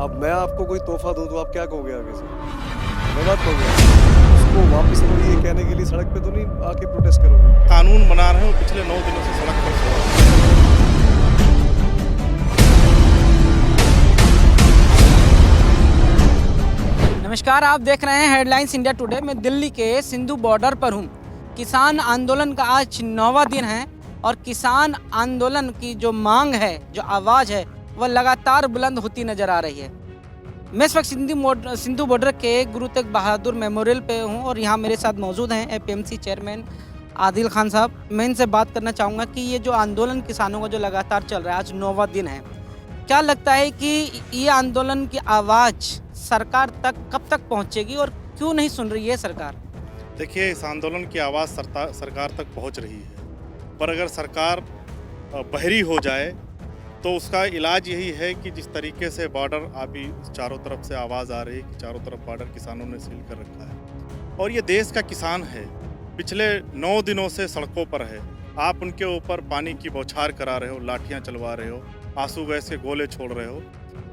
अब मैं आपको कोई तोहफा दूं तो आप क्या कहोगे आगे से? धन्यवाद कहोगे? उसको वापस लो ये कहने के लिए सड़क पे तो नहीं आके प्रोटेस्ट करोगे? कानून बना रहे हो, पिछले 9 दिनों से सड़क पर सो रहे हैं। नमस्कार, आप देख रहे हैं हेडलाइंस इंडिया टुडे। मैं दिल्ली के सिंधु बॉर्डर पर हूं। किसान आंदोलन का आज 9वां दिन है और किसान आंदोलन की जो मांग है, जो आवाज़ है, वह लगातार बुलंद होती नजर आ रही है। मैं इस वक्त सिंधु बॉर्डर के गुरु तेग बहादुर मेमोरियल पे हूं और यहाँ मेरे साथ मौजूद हैं एपीएमसी चेयरमैन आदिल खान साहब। मैं इनसे बात करना चाहूँगा कि ये जो आंदोलन किसानों का जो लगातार चल रहा है, आज 9वां दिन है, क्या लगता है कि ये आंदोलन की आवाज़ सरकार तक कब तक पहुंचेगी और क्यों नहीं सुन रही है सरकार? देखिए, इस आंदोलन की आवाज़ सरकार तक पहुंच रही है, पर अगर सरकार बहरी हो जाए तो उसका इलाज यही है कि जिस तरीके से बॉर्डर अभी चारों तरफ से आवाज़ आ रही है कि चारों तरफ बॉर्डर किसानों ने सील कर रखा है और ये देश का किसान है, पिछले 9 दिनों से सड़कों पर है। आप उनके ऊपर पानी की बौछार करा रहे हो, लाठियाँ चलवा रहे हो, आंसू गैस के गोले छोड़ रहे हो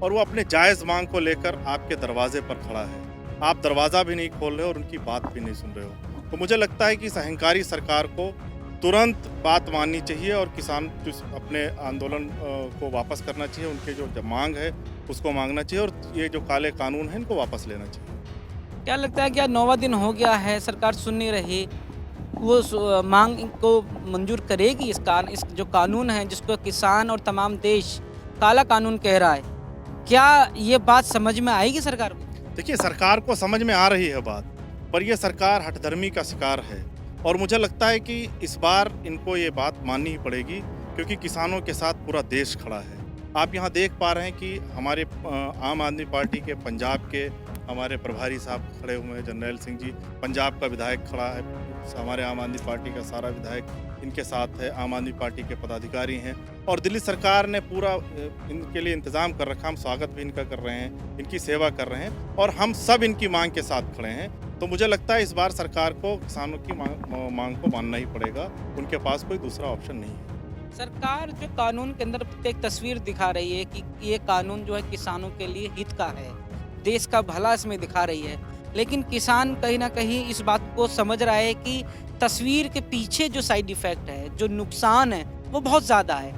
और वो अपने जायज़ मांग को लेकर आपके दरवाजे पर खड़ा है। आप दरवाज़ा भी नहीं खोल रहे हो और उनकी बात भी नहीं सुन रहे हो। तो मुझे लगता है कि इस अहंकारी सरकार को तुरंत बात माननी चाहिए और किसान जो अपने आंदोलन को वापस करना चाहिए, उनके जो मांग है उसको मांगना चाहिए और ये जो काले कानून है इनको वापस लेना चाहिए। क्या लगता है कि आज 9वां दिन हो गया है, सरकार सुन नहीं रही, वो मांग को मंजूर करेगी? इस जो कानून है जिसको किसान और तमाम देश काला कानून कह रहा है, क्या ये बात समझ में आएगी सरकार को? देखिए, सरकार को समझ में आ रही है बात, पर यह सरकार हठधर्मी का शिकार है और मुझे लगता है कि इस बार इनको ये बात माननी ही पड़ेगी क्योंकि किसानों के साथ पूरा देश खड़ा है। आप यहाँ देख पा रहे हैं कि हमारे आम आदमी पार्टी के पंजाब के हमारे प्रभारी साहब खड़े हुए हैं, जर्नैल सिंह जी, पंजाब का विधायक खड़ा है, हमारे आम आदमी पार्टी का सारा विधायक इनके साथ है, आम आदमी पार्टी के पदाधिकारी हैं और दिल्ली सरकार ने पूरा इनके लिए इंतज़ाम कर रखा। हम स्वागत भी इनका कर रहे हैं, इनकी सेवा कर रहे हैं और हम सब इनकी मांग के साथ खड़े हैं। तो मुझे लगता है इस बार सरकार को किसानों की मांग को मानना ही पड़ेगा, उनके पास कोई दूसरा ऑप्शन नहीं है। सरकार जो कानून के अंदर एक तस्वीर दिखा रही है कि ये कानून जो है किसानों के लिए हित का है, देश का भला इसमें दिखा रही है, लेकिन किसान कहीं ना कहीं इस बात को समझ रहा है कि तस्वीर के पीछे जो साइड इफ़ेक्ट है, जो नुकसान है, वो बहुत ज़्यादा है।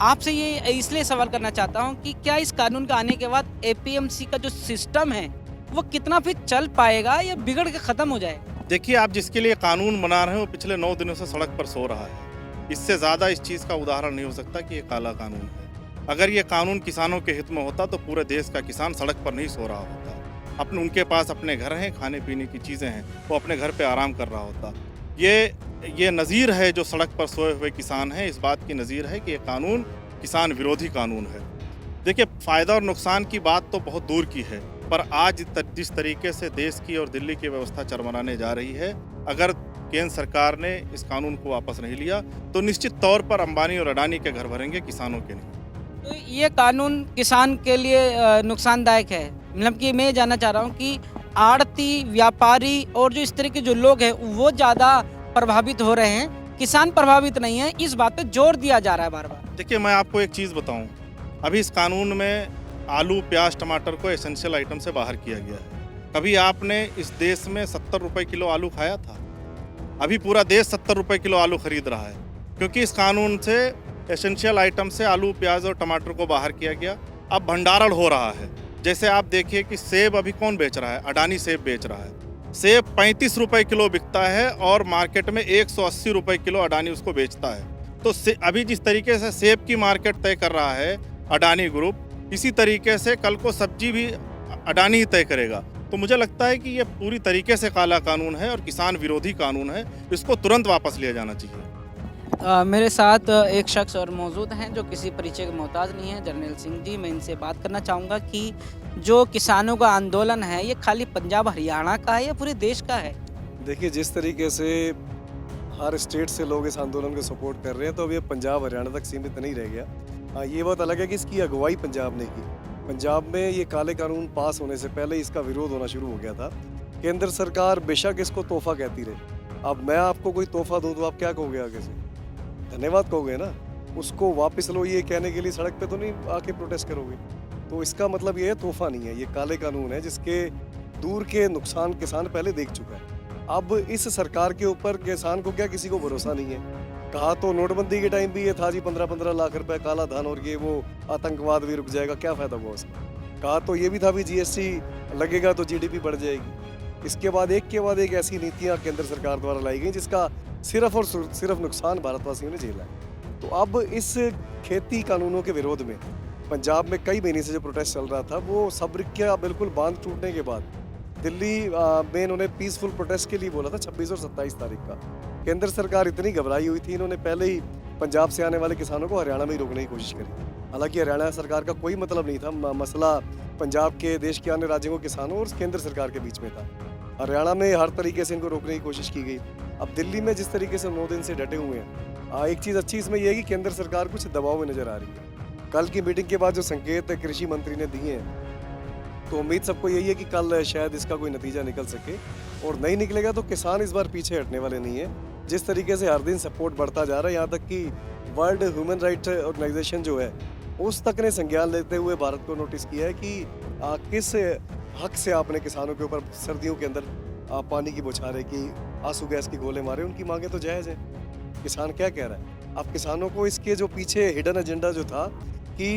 आपसे ये इसलिए सवाल करना चाहता हूँ कि क्या इस कानून के आने के बाद एपीएमसी का जो सिस्टम है वो कितना फिर चल पाएगा या बिगड़ के ख़त्म हो जाएगा? देखिए, आप जिसके लिए कानून बना रहे हो, पिछले 9 दिनों से सड़क पर सो रहा है। इससे ज़्यादा इस चीज़ का उदाहरण नहीं हो सकता कि ये काला कानून है। अगर ये कानून किसानों के हित में होता तो पूरे देश का किसान सड़क पर नहीं सो रहा होता। उनके पास अपने घर हैं, खाने पीने की चीज़ें हैं, वो अपने घर पे आराम कर रहा होता। ये नज़ीर है जो सड़क पर सोए हुए किसान हैं, इस बात की नज़ीर है कि ये कानून किसान विरोधी कानून है। देखिए, फ़ायदा और नुकसान की बात तो बहुत दूर की है, पर आज जिस तरीके से देश की और दिल्ली की व्यवस्था चरमराने जा रही है, अगर केंद्र सरकार ने इस कानून को वापस नहीं लिया तो निश्चित तौर पर अंबानी और अडानी के घर भरेंगे, किसानों के नहीं। तो ये कानून किसान के लिए नुकसानदायक है? मतलब कि मैं जानना चाह रहा हूँ कि आड़ती, व्यापारी और जो इस तरह के जो लोग हैं वो ज़्यादा प्रभावित हो रहे हैं, किसान प्रभावित नहीं है, इस बात पे जोर दिया जा रहा है बार बार। देखिए, मैं आपको एक चीज़ बताऊं, अभी इस कानून में आलू, प्याज, टमाटर को एसेंशियल आइटम से बाहर किया गया है। कभी आपने इस देश में 70 रुपये किलो आलू खाया था? अभी पूरा देश 70 रुपये किलो आलू खरीद रहा है क्योंकि इस कानून से एसेंशियल आइटम से आलू, प्याज और टमाटर को बाहर किया गया। अब भंडारण हो रहा है। जैसे आप देखिए कि सेब अभी कौन बेच रहा है? अडानी सेब बेच रहा है। सेब 35 रुपये किलो बिकता है और मार्केट में 180 रुपये किलो अडानी उसको बेचता है। तो अभी जिस तरीके से सेब की मार्केट तय कर रहा है अडानी ग्रुप, इसी तरीके से कल को सब्जी भी अडानी ही तय करेगा। तो मुझे लगता है कि ये पूरी तरीके से काला कानून है और किसान विरोधी कानून है, इसको तुरंत वापस लिया जाना चाहिए। मेरे साथ एक शख्स और मौजूद हैं जो किसी परिचय के मोहताज नहीं है, जर्नैल सिंह जी। मैं इनसे बात करना चाहूँगा कि जो किसानों का आंदोलन है ये खाली पंजाब हरियाणा का है या पूरे देश का है? देखिए, जिस तरीके से हर स्टेट से लोग इस आंदोलन को सपोर्ट कर रहे हैं तो अब ये पंजाब हरियाणा तक सीमित नहीं रह गया। हाँ, ये बात अलग है कि इसकी अगुवाई पंजाब ने की। पंजाब में ये काले कानून पास होने से पहले इसका विरोध होना शुरू हो गया था। केंद्र सरकार बेशक इसको तोहफा कहती रहे, अब मैं आपको कोई तोहफा दूं तो आप क्या कहोगे आगे से? धन्यवाद कहोगे ना। उसको वापस लो ये कहने के लिए सड़क पे तो नहीं आके प्रोटेस्ट करोगे? तो इसका मतलब ये है तोहफा नहीं है, ये काले कानून है जिसके दूर के नुकसान किसान पहले देख चुका है। अब इस सरकार के ऊपर किसान को क्या किसी को भरोसा नहीं है। कहा तो नोटबंदी के टाइम भी ये था जी 15-15 लाख रुपए काला धन और ये वो आतंकवाद भी रुक जाएगा, क्या फायदा हुआ उसका। कहा तो ये भी था भी जीएसटी लगेगा तो जीडीपी बढ़ जाएगी। इसके बाद एक ऐसी नीतियां केंद्र सरकार द्वारा लाई गई जिसका सिर्फ और सिर्फ नुकसान भारतवासियों ने झेला है। तो अब इस खेती कानूनों के विरोध में पंजाब में कई महीने से जो प्रोटेस्ट चल रहा था वो सब्र का बिल्कुल बांध टूटने के बाद दिल्ली में इन्होंने पीसफुल प्रोटेस्ट के लिए बोला था 26 और 27 तारीख का। केंद्र सरकार इतनी घबराई हुई थी, इन्होंने पहले ही पंजाब से आने वाले किसानों को हरियाणा में ही रोकने की कोशिश करी। हालांकि हरियाणा सरकार का कोई मतलब नहीं था, मसला पंजाब के देश के अन्य राज्यों के किसानों और केंद्र सरकार के बीच में था। हरियाणा में हर तरीके से इनको रोकने की कोशिश की गई। अब दिल्ली में जिस तरीके से 9 दिन से डटे हुए हैं, एक चीज़ अच्छी इसमें यह है कि केंद्र सरकार कुछ दबाव में नजर आ रही है। कल की मीटिंग के बाद जो संकेत कृषि मंत्री ने दिए हैं तो उम्मीद सबको यही है कि कल शायद इसका कोई नतीजा निकल सके, और नहीं निकलेगा तो किसान इस बार पीछे हटने वाले नहीं है। जिस तरीके से हर दिन सपोर्ट बढ़ता जा रहा है, यहाँ तक कि वर्ल्ड ह्यूमन राइट ऑर्गेनाइजेशन जो है उस तक ने संज्ञान लेते हुए भारत को नोटिस किया है कि किस हक से आपने किसानों के ऊपर सर्दियों के अंदर पानी की बौछारें की, आंसू गैस की गोले मारे। उनकी मांगे तो जायज़ है। किसान क्या कह रहा है? अब किसानों को इसके जो पीछे हिडन एजेंडा जो था कि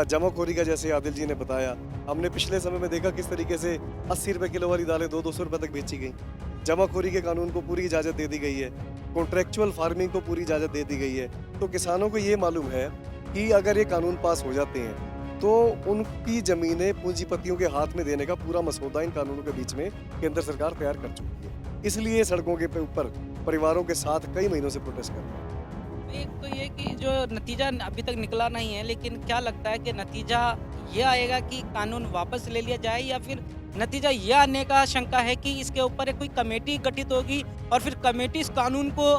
जमाखोरी का, जैसे आदिल जी ने बताया, हमने पिछले समय में देखा किस तरीके से 80 रुपए किलो वाली दालें 200 रुपए तक बेची गई। जमाखोरी के कानून को पूरी इजाज़त दे दी गई है, कॉन्ट्रेक्चुअल फार्मिंग को पूरी इजाज़त दे दी गई है। तो किसानों को ये मालूम है कि अगर ये कानून पास हो जाते हैं तो उनकी ज़मीनें पूंजीपतियों के हाथ में देने का पूरा मसौदा इन कानूनों के बीच में केंद्र सरकार तैयार कर चुकी है। इसलिए सड़कों के ऊपर परिवारों के साथ कई महीनों से प्रोटेस्ट कर रहे हैं। एक तो ये कि जो नतीजा अभी तक निकला नहीं है, लेकिन क्या लगता है कि नतीजा ये आएगा कि कानून वापस ले लिया जाए, या फिर नतीजा ये आने का शंका है कि इसके ऊपर एक कोई कमेटी गठित होगी और फिर कमेटी इस कानून को